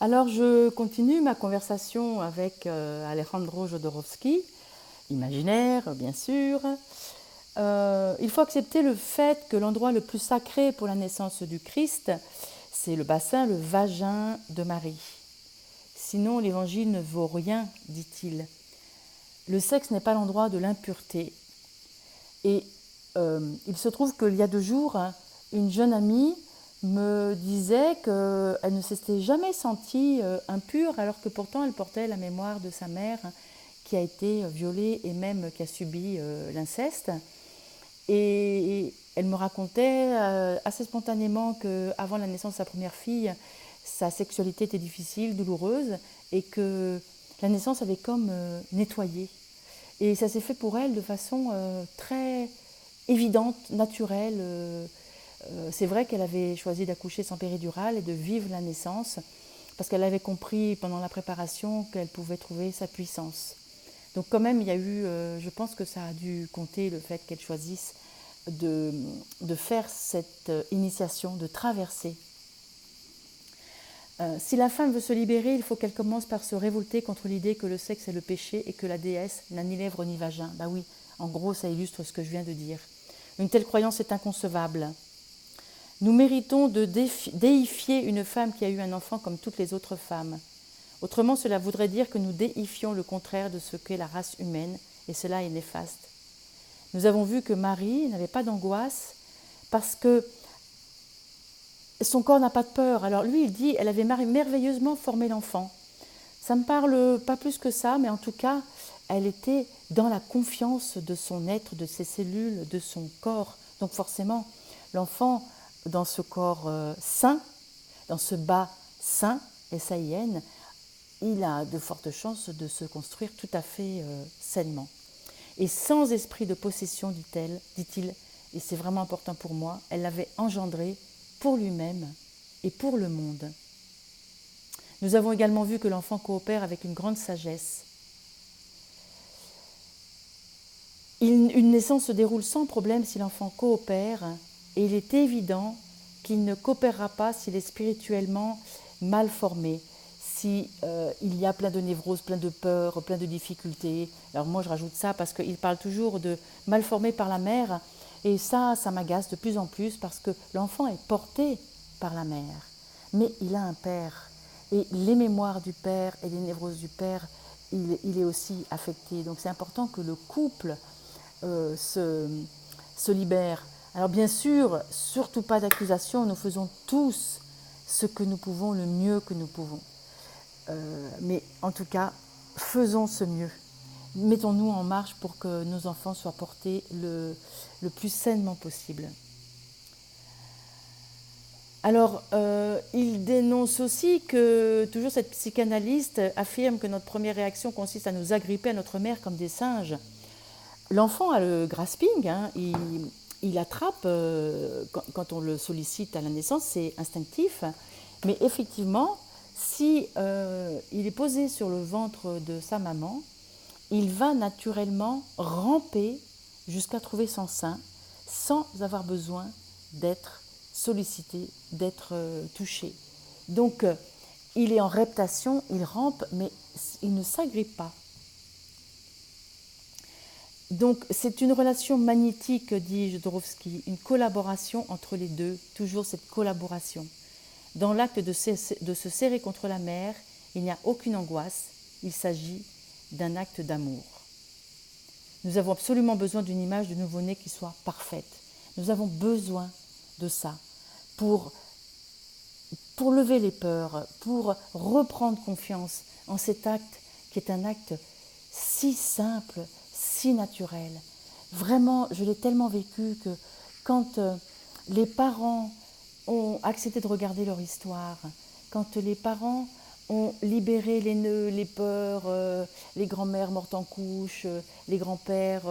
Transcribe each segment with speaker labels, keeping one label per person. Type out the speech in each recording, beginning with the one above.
Speaker 1: Alors, je continue ma conversation avec Alejandro Jodorowsky, imaginaire, bien sûr. Il faut accepter le fait que l'endroit le plus sacré pour la naissance du Christ, c'est le bassin, le vagin de Marie. Sinon, l'évangile ne vaut rien, dit-il. Le sexe n'est pas l'endroit de l'impureté. Et il se trouve qu'il y a 2 jours, une jeune amie me disait qu'elle ne s'était jamais sentie impure, alors que pourtant elle portait la mémoire de sa mère qui a été violée et même qui a subi l'inceste. Et elle me racontait assez spontanément qu'avant la naissance de sa première fille, sa sexualité était difficile, douloureuse, et que la naissance avait comme nettoyé. Et ça s'est fait pour elle de façon très évidente, naturelle. C'est vrai qu'elle avait choisi d'accoucher sans péridurale et de vivre la naissance parce qu'elle avait compris pendant la préparation qu'elle pouvait trouver sa puissance. Donc quand même, il y a eu, je pense que ça a dû compter le fait qu'elle choisisse de faire cette initiation, de traverser. Si la femme veut se libérer, il faut qu'elle commence par se révolter contre l'idée que le sexe est le péché et que la déesse n'a ni lèvres ni vagin. Bah oui, en gros, ça illustre ce que je viens de dire. Une telle croyance est inconcevable. Nous méritons de déifier une femme qui a eu un enfant comme toutes les autres femmes. Autrement, cela voudrait dire que nous déifions le contraire de ce qu'est la race humaine, et cela est néfaste. Nous avons vu que Marie n'avait pas d'angoisse parce que son corps n'a pas de peur. Alors lui, il dit, elle avait merveilleusement formé l'enfant. Ça ne me parle pas plus que ça, mais en tout cas, elle était dans la confiance de son être, de ses cellules, de son corps. Donc forcément, l'enfant, dans ce corps sain, dans ce bas sain, S-A-I-N, il a de fortes chances de se construire tout à fait sainement. Et sans esprit de possession, dit-il, et c'est vraiment important pour moi, elle l'avait engendré pour lui-même et pour le monde. Nous avons également vu que l'enfant coopère avec une grande sagesse. Une naissance se déroule sans problème si l'enfant coopère, et il est évident qu'il ne coopérera pas s'il est spirituellement mal formé, si il y a plein de névroses, plein de peurs, plein de difficultés. Alors moi je rajoute ça parce qu'il parle toujours de mal formé par la mère, et ça m'agace de plus en plus parce que l'enfant est porté par la mère, mais il a un père, et les mémoires du père et les névroses du père, il est aussi affecté. Donc c'est important que le couple se libère. Alors bien sûr, surtout pas d'accusation, nous faisons tous ce que nous pouvons, le mieux que nous pouvons. Mais en tout cas, faisons ce mieux. Mettons-nous en marche pour que nos enfants soient portés le plus sainement possible. Alors, il dénonce aussi que, toujours cette psychanalyste affirme que notre première réaction consiste à nous agripper à notre mère comme des singes. L'enfant a le grasping, hein, il attrape quand on le sollicite à la naissance, c'est instinctif, mais effectivement, si il est posé sur le ventre de sa maman, il va naturellement ramper jusqu'à trouver son sein sans avoir besoin d'être sollicité, d'être touché. Donc, il est en reptation, il rampe, mais il ne s'agrippe pas. Donc, c'est une relation magnétique, dit Jodorowsky, une collaboration entre les deux, toujours cette collaboration. Dans l'acte de se serrer contre la mère, il n'y a aucune angoisse, il s'agit d'un acte d'amour. Nous avons absolument besoin d'une image de nouveau-né qui soit parfaite. Nous avons besoin de ça pour lever les peurs, pour reprendre confiance en cet acte qui est un acte si simple, si naturel. Vraiment, je l'ai tellement vécu que quand les parents ont accepté de regarder leur histoire, quand les parents ont libéré les nœuds, les peurs, les grands-mères mortes en couche, les grands-pères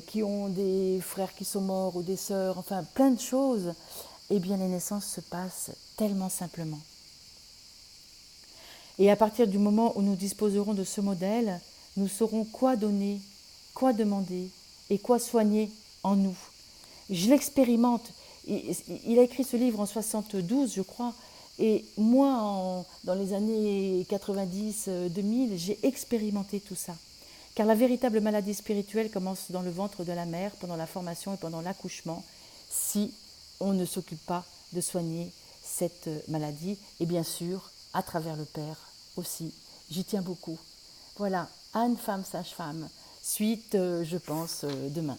Speaker 1: qui ont des frères qui sont morts ou des sœurs, enfin plein de choses, eh bien les naissances se passent tellement simplement. Et à partir du moment où nous disposerons de ce modèle, nous saurons quoi donner, quoi demander et quoi soigner en nous. Je l'expérimente. Il a écrit ce livre en 72, je crois, Et moi, dans les années 90-2000, j'ai expérimenté tout ça. Car la véritable maladie spirituelle commence dans le ventre de la mère, pendant la formation et pendant l'accouchement, si on ne s'occupe pas de soigner cette maladie. Et bien sûr, à travers le père aussi. J'y tiens beaucoup. Voilà, Anne, femme, sage-femme. Suite, je pense, demain.